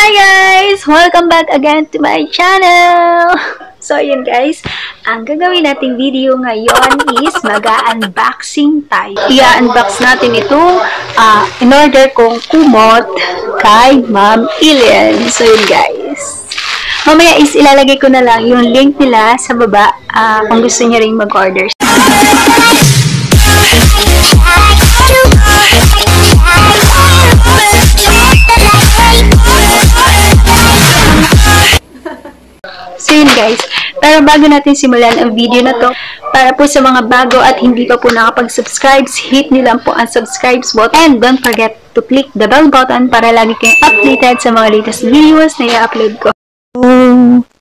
Hi guys! Welcome back again to my channel! So yun guys, ang gagawin nating video ngayon is mag-unboxing tayo. I-unbox natin itong in-order kong kumot kay Ma'am Ilian. So yun guys. Mamaya is ilalagay ko na lang yung link nila sa baba kung gusto niyo ring mag-order. So yun guys, pero bago natin simulan ang video na to, para po sa mga bago at hindi pa po nakapag-subscribe, hit nyo lang po ang subscribe button and don't forget to click the bell button para lagi kayong updated sa mga latest videos na i-upload ko. So,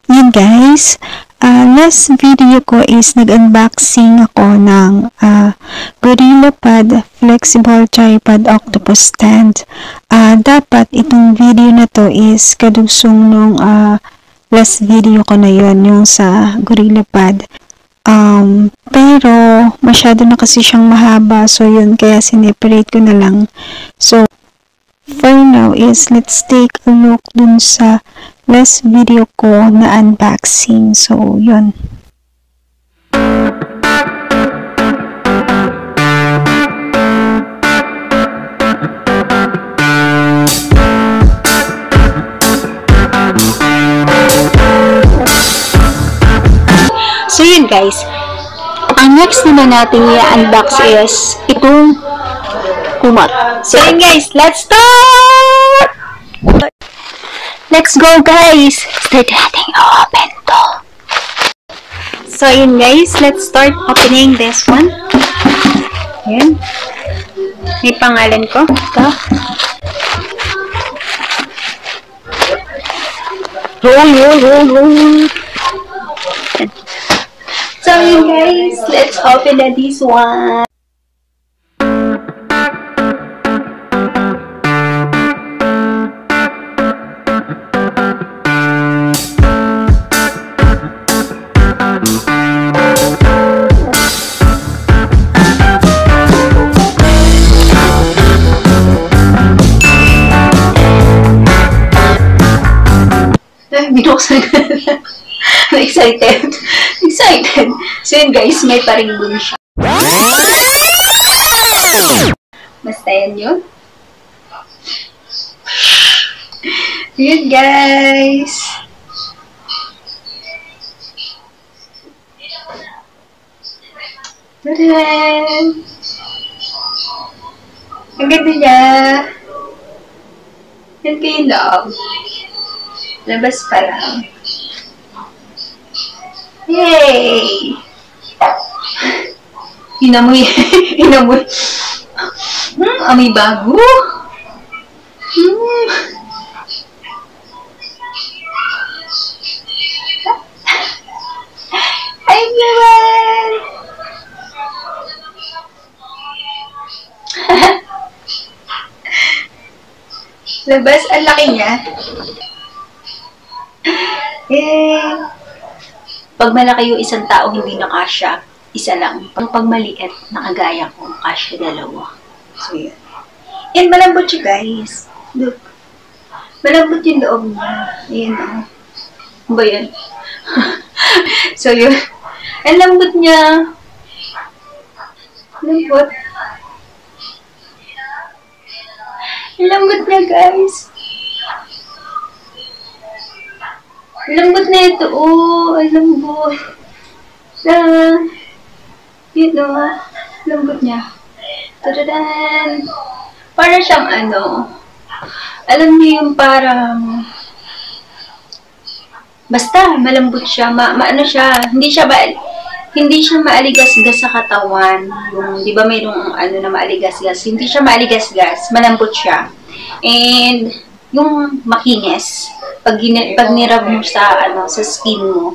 yun guys, last video ko is nag-unboxing ako ng GorillaPod Flexible Tripod Octopus Stand. Dapat itong video na to is kadugsong nung last video ko na yun, yung sa GorillaPod. Pero masyado na kasi siyang mahaba, so yun, kaya sineparate ko na lang. So, for now is let's take a look dun sa last video ko na unboxing. So, yun. So yun guys, ang next naman natin i-unbox is itong kumot. So yun guys, let's start! Let's go guys! Start natin open to. So yun guys, let's start opening this one. Ayan. May pangalan ko. Ito. Roll. So yun guys, let's open this one. Binuksan ko na. Excited. So yun guys, may paringbon siya. Basta yan yun. Yun guys. Tadaan! Ang ganda niya. Yan kayo love. Labas pa lang. Yay! Inamoy. Amoy bago. Ay, naman! Labas, ang laki niya. Yay! Pag malaki yung isang tao, hindi na kasya, isa lang. Pag maliit, nakagaya ko, kasya dalawa. So, yun. Yan, malambot siya, guys. Look. Malambot yung loob niya. Ayan, o. Ano ba yan? So, yun. Ang lambot niya. Lambot. Ang lambot niya, guys. Lambot na ito, oh, ay lambot. Yun, oh, lambot niya. Tadadaan. Para siyang alam niyo yung parang, basta, malambot siya, maano siya, hindi siya maaligasgas sa katawan. Yung, di ba mayroong na maaligasgas? Hindi siya maaligasgas, malambot siya. And, yung makinis, pag nirab mo sa skin mo,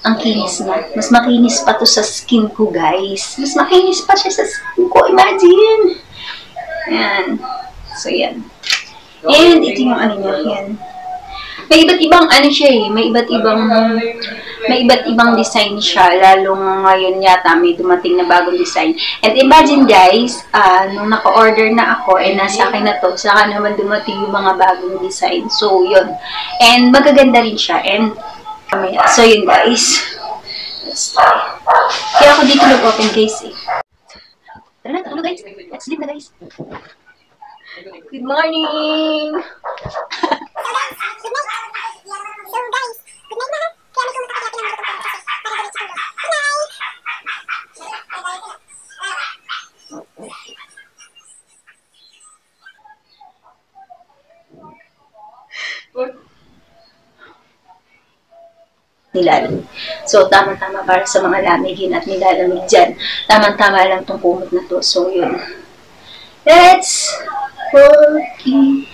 ang kinis na. Mas makinis pa to sa skin ko, guys. Mas makinis pa siya sa skin ko. Imagine! Ayan. So, yan. And, ito yung niya. Yan. May iba't ibang siya eh. May iba't ibang may iba't ibang design siya, lalo ngayon yata may dumating na bagong design. And imagine guys, nung naka-order na ako, nasa akin na to, saka naman dumating yung mga bagong design. So, yun. And magaganda rin siya. And, so yun guys. Let's try. Kaya ako dito nag-open guys eh. Tara na, tulog guys. Let's sleep na guys. Good morning! Nilalamig. So, tama-tama para sa mga lamigin at nilalamig dyan. Tama-tama lang itong kumot na to. So, yun. Let's working.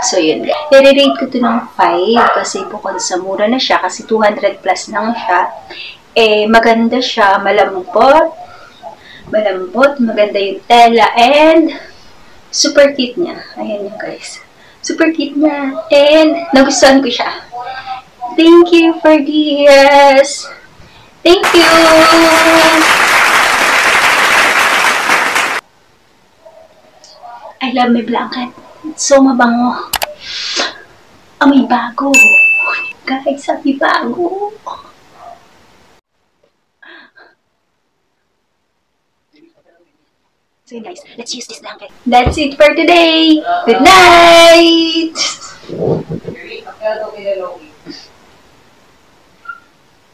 So, yun. I-rate ko to ng 5 kasi bukod sa mura na siya kasi 200 plus lang siya. Maganda siya. Malambot. Maganda yung tela. And, super cute niya. Ayan yung guys. Super cute niya. And, nagustuhan ko siya. Thank you for this. Thank you. I love my blanket. It's so mabango. May bago. Guys, may bago. So guys, let's use this blanket. That's it for today. Good night.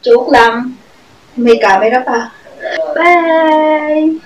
Joke lang. May camera pa. Bye!